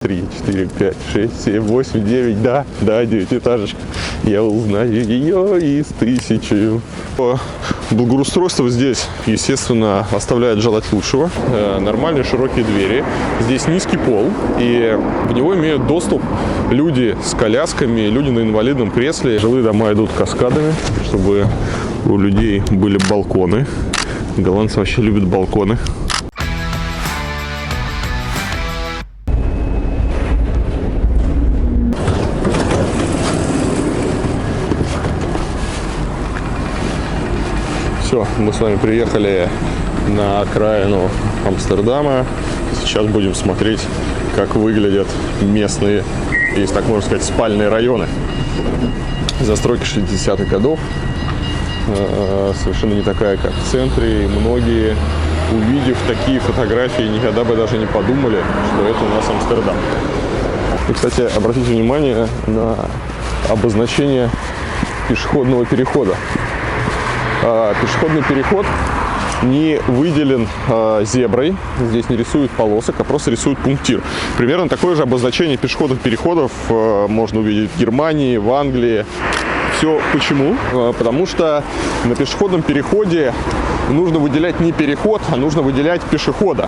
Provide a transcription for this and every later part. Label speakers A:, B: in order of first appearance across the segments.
A: 3, 4, 5, 6, 7, 8, 9, да, девятиэтажечка. Я узнаю ее из тысячи. Благоустройство здесь, естественно, оставляет желать лучшего. Нормальные широкие двери. Здесь низкий пол, и в него имеют доступ люди с колясками, люди на инвалидном кресле. Жилые дома идут каскадами, чтобы у людей были балконы. Голландцы вообще любят балконы. Все, мы с вами приехали на окраину Амстердама. Сейчас будем смотреть, как выглядят местные, если так можно сказать, спальные районы. Застройка 60-х годов. Совершенно не такая, как в центре. И многие, увидев такие фотографии, никогда бы даже не подумали, что это у нас Амстердам. И, кстати, обратите внимание на обозначение пешеходного перехода. Пешеходный переход не выделен зеброй, здесь не рисуют полосок, а просто рисуют пунктир. Примерно такое же обозначение пешеходных переходов можно увидеть в Германии, в Англии. Все почему? Потому что на пешеходном переходе нужно выделять не переход, а нужно выделять пешехода.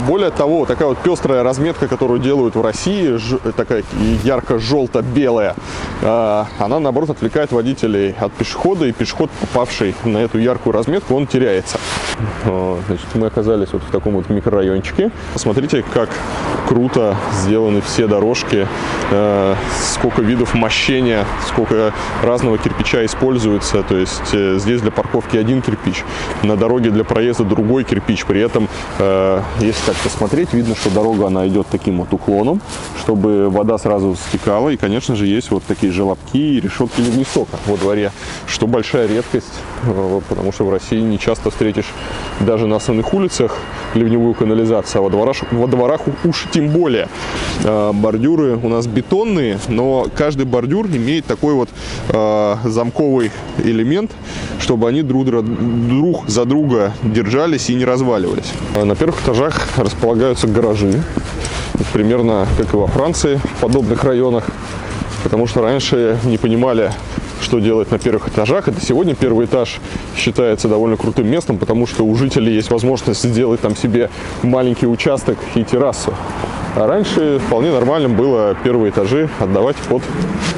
A: Более того, такая вот пестрая разметка, которую делают в России, такая ярко-желто-белая, она, наоборот, отвлекает водителей от пешехода, и пешеход, попавший на эту яркую разметку, он теряется. Значит, мы оказались вот в таком вот микрорайончике. Посмотрите, как круто сделаны все дорожки, сколько видов мощения, сколько разного кирпича используется. То есть здесь для парковки один кирпич, на дороге для проезда другой кирпич. При этом, если так посмотреть, видно, что дорога, она идет таким вот уклоном, чтобы вода сразу стекала. И, конечно же, есть вот такие желобки и решетки ливнестока во дворе, что большая редкость, потому что в России не часто встретишь даже на основных улицах ливневую канализацию, а во дворах уж тем более. Бордюры у нас бетонные, но каждый бордюр имеет такой вот замковый элемент, чтобы они друг за друга держались и не разваливались. На первых этажах располагаются гаражи, примерно как и во Франции, в подобных районах, потому что раньше не понимали, что делать на первых этажах. Это сегодня первый этаж считается довольно крутым местом, потому что у жителей есть возможность сделать там себе маленький участок и террасу. А раньше вполне нормальным было первые этажи отдавать под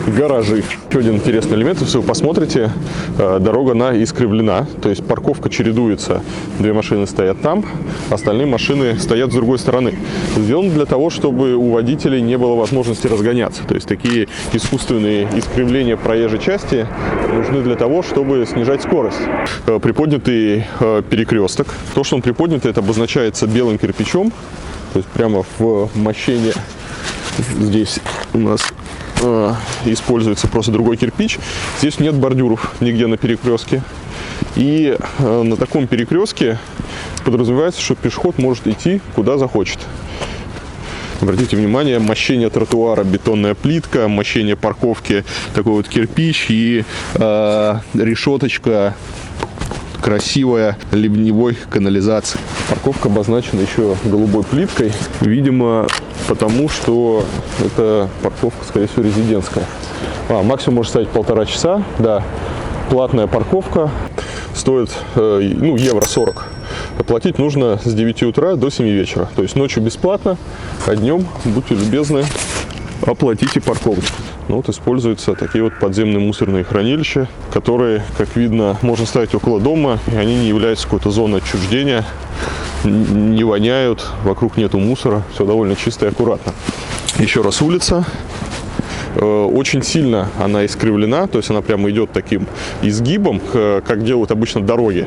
A: гаражи. Еще один интересный элемент, если вы посмотрите, дорога она искривлена, то есть парковка чередуется. Две машины стоят там, остальные машины стоят с другой стороны. Сделано для того, чтобы у водителей не было возможности разгоняться. То есть такие искусственные искривления проезжей части нужны для того, чтобы снижать скорость. Приподнятый перекресток. То, что он приподнятый, это обозначается белым кирпичом. То есть прямо в мощении здесь у нас используется просто другой кирпич. Здесь нет бордюров нигде на перекрестке. И на таком перекрестке подразумевается, что пешеход может идти куда захочет. Обратите внимание, мощение тротуара, бетонная плитка, мощение парковки, такой вот кирпич и решеточка красивая ливневой канализации. Парковка обозначена еще голубой плиткой, видимо, потому что это парковка, скорее всего, резидентская. Максимум может стоять 1,5 часа, да. Платная парковка стоит, евро 40. Оплатить нужно с 9 утра до 7 вечера. То есть ночью бесплатно, а днем, будьте любезны, оплатите парковочку. Вот используются такие вот подземные мусорные хранилища, которые, как видно, можно ставить около дома, и они не являются какой-то зоной отчуждения, не воняют, вокруг нету мусора, все довольно чисто и аккуратно. Еще раз улица. Очень сильно она искривлена, то есть она прямо идет таким изгибом, как делают обычно дороги.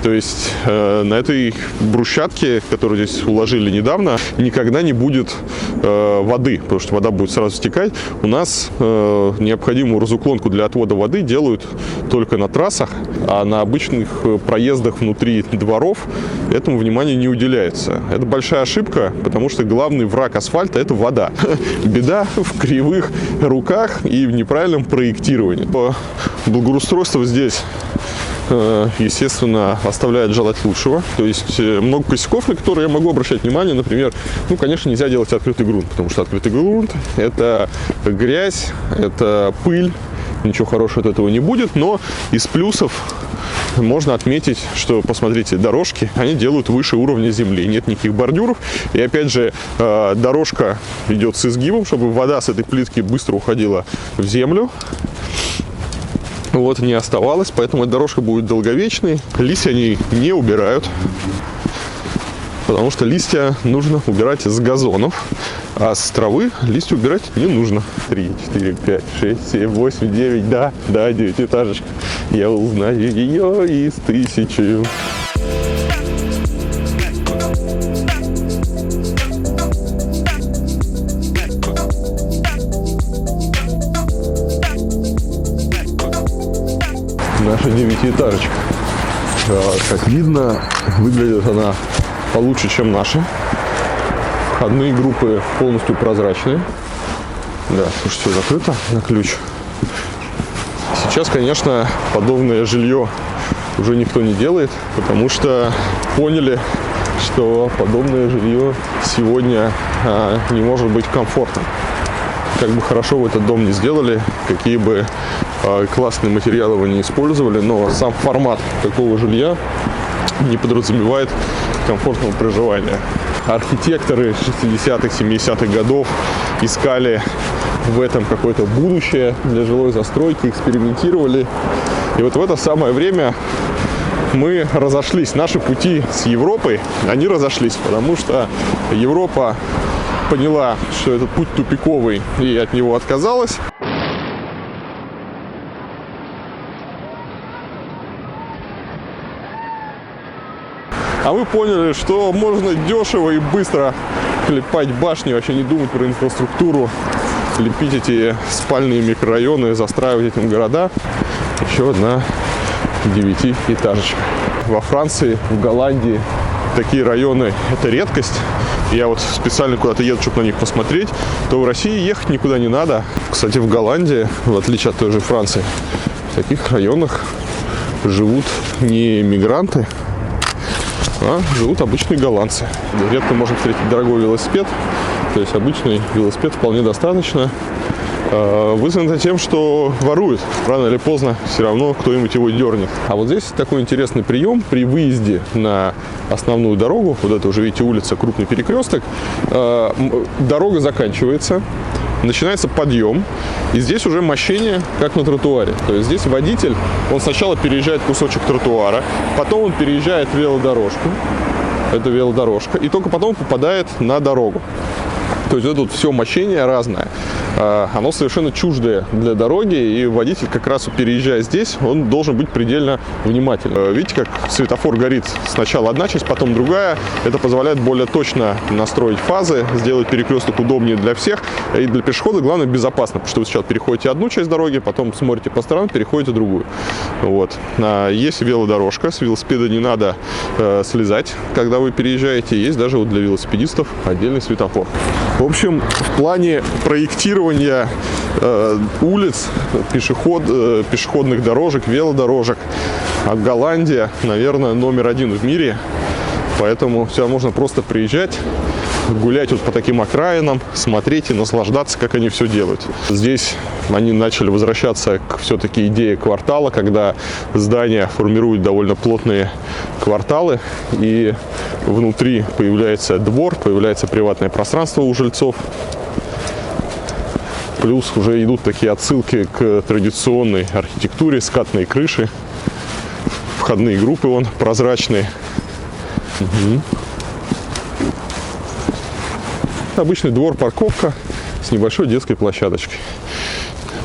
A: То есть на этой брусчатке, которую здесь уложили недавно, никогда не будет воды, потому что вода будет сразу стекать. У нас необходимую разуклонку для отвода воды делают только на трассах, а на обычных проездах внутри дворов этому внимания не уделяется. Это большая ошибка, потому что главный враг асфальта – это вода. Беда в кривых руках и в неправильном проектировании. Благоустройство здесь естественно, оставляет желать лучшего. То есть много косяков, на которые я могу обращать внимание. Например, ну, конечно, нельзя делать открытый грунт, потому что открытый грунт – это грязь, это пыль. Ничего хорошего от этого не будет, но из плюсов можно отметить, что, посмотрите, дорожки, они делают выше уровня земли, нет никаких бордюров. И опять же, дорожка идет с изгибом, чтобы вода с этой плитки быстро уходила в землю. Вот, не оставалось, поэтому эта дорожка будет долговечной. Листья они не убирают, потому что листья нужно убирать с газонов, а с травы листья убирать не нужно. 3, 4, 5, 6, 7, 8, 9, да, девятиэтажечка. Я узнаю ее из 1000. Наша девятиэтажечка. Как видно, выглядит она получше, чем наши. Входные группы полностью прозрачные. Да, слушай, все закрыто на ключ. Сейчас, конечно, подобное жилье уже никто не делает, потому что поняли, что подобное жилье сегодня не может быть комфортным. Как бы хорошо вы этот дом не сделали, какие бы классные материалы вы не использовали, но сам формат такого жилья не подразумевает комфортного проживания. Архитекторы 60-х, 70-х годов искали в этом какое-то будущее для жилой застройки, экспериментировали. И вот в это самое время мы разошлись. Наши пути с Европой, они разошлись, потому что Европа поняла, что этот путь тупиковый, и от него отказалась. А мы поняли, что можно дешево и быстро клепать башни, вообще не думать про инфраструктуру, лепить эти спальные микрорайоны, застраивать этим города. Еще одна девятиэтажечка. Во Франции, в Голландии такие районы – это редкость. Я вот специально куда-то еду, чтобы на них посмотреть. То в России ехать никуда не надо. Кстати, в Голландии, в отличие от той же Франции, в таких районах живут не мигранты, а живут обычные голландцы. Редко можно встретить дорогой велосипед, то есть обычный велосипед вполне достаточно. Вызвано тем, что воруют. Рано или поздно все равно кто-нибудь его дернет. А вот здесь такой интересный прием. При выезде на основную дорогу, вот это уже, видите, улица, крупный перекресток, дорога заканчивается, начинается подъем, и здесь уже мощение, как на тротуаре. То есть здесь водитель, он сначала переезжает кусочек тротуара, потом он переезжает велодорожку, это велодорожка, и только потом попадает на дорогу. То есть тут все мощение разное, оно совершенно чуждое для дороги, и водитель, как раз переезжая здесь, он должен быть предельно внимательным. Видите, как светофор горит сначала одна часть, потом другая. Это позволяет более точно настроить фазы, сделать перекресток удобнее для всех. И для пешехода главное безопасно, потому что вы сначала переходите одну часть дороги, потом смотрите по сторонам, переходите другую. Вот. Есть велодорожка, с велосипеда не надо слезать, когда вы переезжаете. Есть даже вот для велосипедистов отдельный светофор. В общем, в плане проектирования улиц, пешеходных дорожек, велодорожек, Голландия, наверное, номер 1 в мире. Поэтому сюда можно просто приезжать, гулять вот по таким окраинам, смотреть и наслаждаться, как они все делают. Здесь они начали возвращаться к все-таки идее квартала, когда здания формируют довольно плотные кварталы, и внутри появляется двор, появляется приватное пространство у жильцов. Плюс уже идут такие отсылки к традиционной архитектуре, скатные крыши, входные группы вон прозрачные. Угу. Обычный двор, парковка с небольшой детской площадочкой.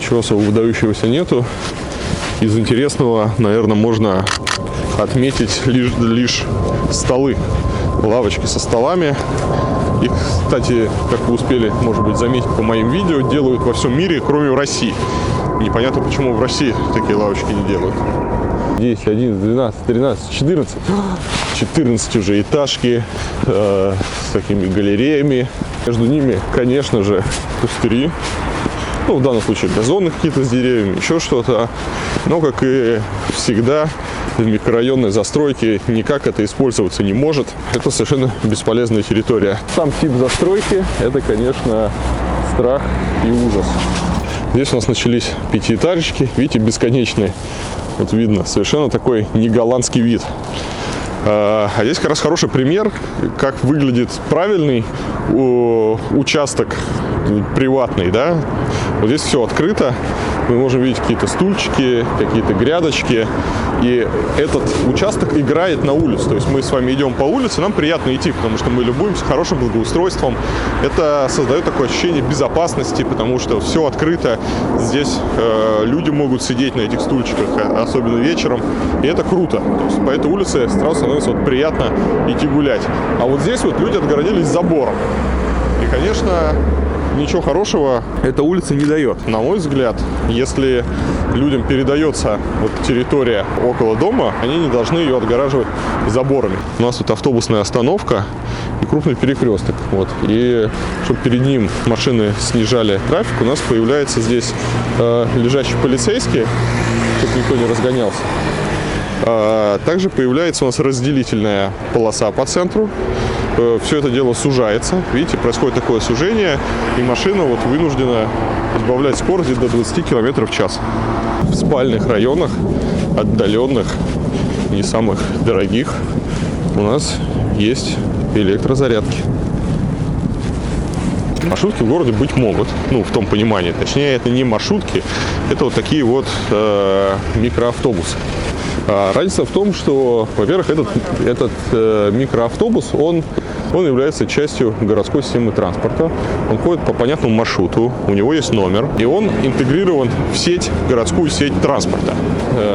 A: Чего особо выдающегося нету. Из интересного, наверное, можно отметить лишь столы, лавочки со столами. Их, кстати, как вы успели, может быть, заметить по моим видео, делают во всем мире, кроме России. Непонятно, почему в России такие лавочки не делают. 10, 11, 12, 13, 14. 14 уже этажки с такими галереями. Между ними, конечно же, пустыри. Ну, в данном случае газоны какие-то с деревьями, еще что-то. Но, как и всегда, в микрорайонной застройке никак это использоваться не может. Это совершенно бесполезная территория. Сам тип застройки – это, конечно, страх и ужас. Здесь у нас начались пятиэтажечки. Видите, бесконечные. Вот видно, совершенно такой не голландский вид. А здесь как раз хороший пример, как выглядит правильный участок приватный, да. Вот здесь все открыто, мы можем видеть какие-то стульчики, какие-то грядочки, и этот участок играет на улице. То есть мы с вами идем по улице, нам приятно идти, потому что мы любуемся хорошим благоустройством. Это создает такое ощущение безопасности, потому что все открыто. Здесь люди могут сидеть на этих стульчиках, особенно вечером, и это круто. То есть по этой улице сразу становится вот приятно идти гулять. А вот здесь вот люди отгородились забором. И, конечно, ничего хорошего эта улица не дает. На мой взгляд, если людям передается вот территория около дома, они не должны ее отгораживать заборами. У нас тут автобусная остановка и крупный перекресток. Вот. И чтобы перед ним машины снижали трафик, у нас появляется здесь лежачий полицейский, чтобы никто не разгонялся. Также появляется у нас разделительная полоса по центру. Все это дело сужается. Видите, происходит такое сужение, и машина вот вынуждена сбавлять скорость до 20 км в час. В спальных районах, отдаленных, не самых дорогих, у нас есть электрозарядки. Маршрутки в городе быть могут, ну, в том понимании. Точнее, это не маршрутки, это вот такие вот микроавтобусы. Разница в том, что, во-первых, этот микроавтобус, он является частью городской системы транспорта. Он ходит по понятному маршруту, у него есть номер, и он интегрирован в сеть, городскую сеть транспорта.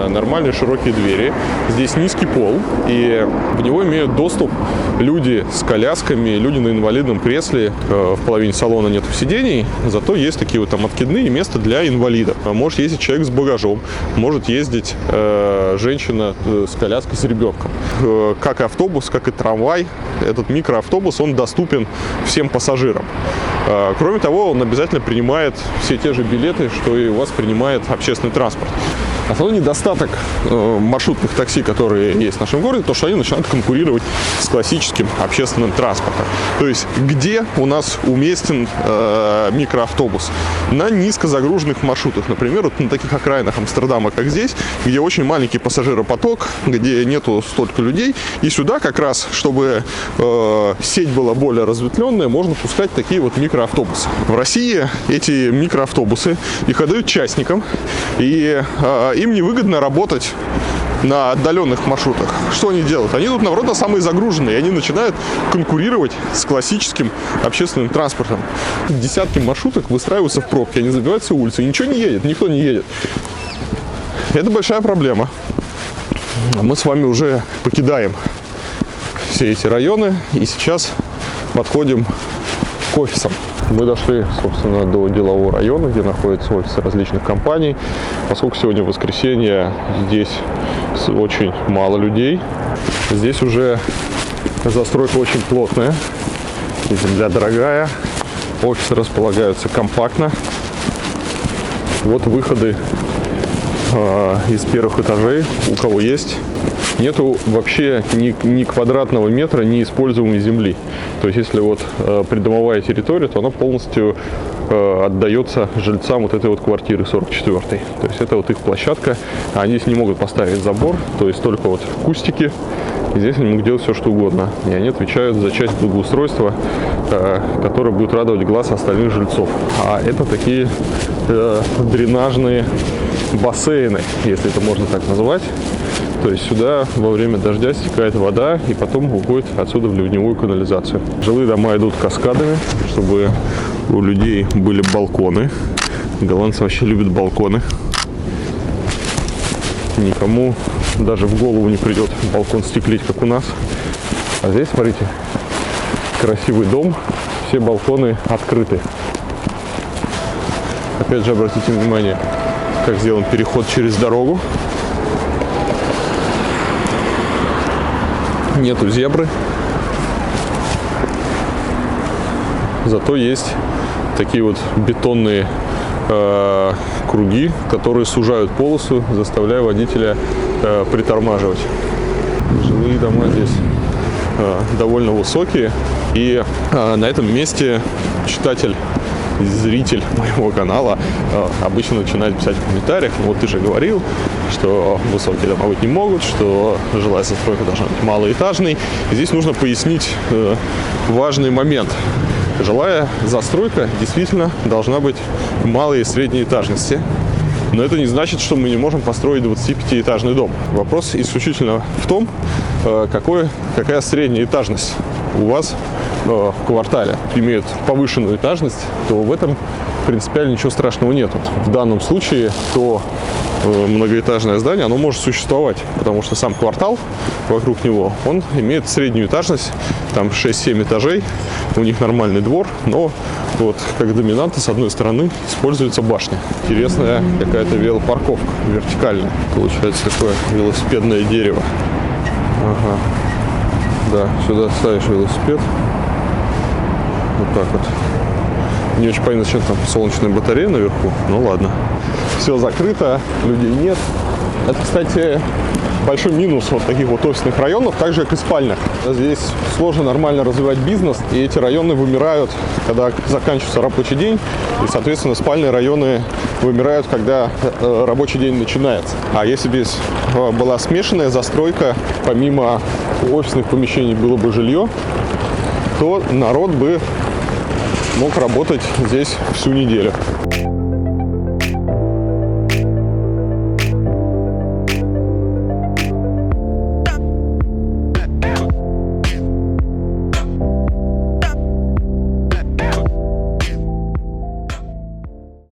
A: Нормальные широкие двери, здесь низкий пол, и в него имеют доступ люди с колясками, люди на инвалидном кресле. В половине салона нет сидений, зато есть такие вот там откидные места для инвалидов. Может ездить человек с багажом, может ездить женщина с коляской с ребенком. Как и автобус, как и трамвай, этот микроавтобус, он доступен всем пассажирам. Кроме того, он обязательно принимает все те же билеты, что и у вас принимает общественный транспорт. Основной недостаток маршрутных такси, которые есть в нашем городе, то, что они начинают конкурировать с классическим общественным транспортом. То есть, где у нас уместен микроавтобус? На низкозагруженных маршрутах. Например, вот на таких окраинах Амстердама, как здесь, где очень маленький пассажиропоток, где нету столько людей. И сюда как раз, чтобы сеть была более разветвленная, можно пускать такие вот микроавтобусы. В России эти микроавтобусы, их отдают частникам, и им невыгодно работать на отдаленных маршрутах. Что они делают? Они тут, наоборот, самые загруженные, и они начинают конкурировать с классическим общественным транспортом. Десятки маршруток выстраиваются в пробки, они забивают всю улицу, и ничего не едет, никто не едет. Это большая проблема. Мы с вами уже покидаем все эти районы, и сейчас подходим к офисам. Мы дошли, собственно, до делового района, где находятся офисы различных компаний. Поскольку сегодня воскресенье, здесь очень мало людей. Здесь уже застройка очень плотная, земля дорогая, офисы располагаются компактно. Вот выходы из первых этажей, у кого есть. Нету вообще ни квадратного метра неиспользуемой земли. То есть, если вот придомовая территория, то она полностью отдается жильцам вот этой вот квартиры 44-й. То есть, это вот их площадка. Они здесь не могут поставить забор, то есть, только вот кустики. И здесь они могут делать все, что угодно. И они отвечают за часть благоустройства, которая будет радовать глаз остальных жильцов. А это такие дренажные бассейны, если это можно так назвать. То есть сюда во время дождя стекает вода и потом уходит отсюда в ливневую канализацию. Жилые дома идут каскадами, чтобы у людей были балконы. Голландцы вообще любят балконы. Никому даже в голову не придет балкон стеклить, как у нас. А здесь, смотрите, красивый дом, все балконы открыты. Опять же, обратите внимание, как сделан переход через дорогу. Нету зебры. Зато есть такие вот бетонные круги, которые сужают полосу, заставляя водителя притормаживать. Жилые дома здесь довольно высокие. И на этом месте читатель, зритель моего канала обычно начинает писать в комментариях: ну вот ты же говорил, что высокие дома быть не могут, что жилая застройка должна быть малоэтажной. И здесь нужно пояснить важный момент. Жилая застройка действительно должна быть малой и средней этажности. Но это не значит, что мы не можем построить 25-этажный дом. Вопрос исключительно в том, какая средняя этажность у вас в квартале. Имеют повышенную этажность, то в этом принципиально ничего страшного нету. В данном случае то многоэтажное здание, оно может существовать, потому что сам квартал вокруг него, он имеет среднюю этажность, там 6-7 этажей, у них нормальный двор, но вот как доминанта с одной стороны используется башня. Интересная какая-то велопарковка вертикальная. Получается такое велосипедное дерево. Ага. Да, сюда ставишь велосипед. Вот так вот. Не очень понятно, зачем там солнечная батарея наверху. Ну ладно. Все закрыто, людей нет. Это, кстати, большой минус вот таких вот офисных районов, так же, как и спальных. Здесь сложно нормально развивать бизнес, и эти районы вымирают, когда заканчивается рабочий день, и, соответственно, спальные районы вымирают, когда рабочий день начинается. А если бы здесь была смешанная застройка, помимо офисных помещений было бы жилье, то народ бы мог работать здесь всю неделю.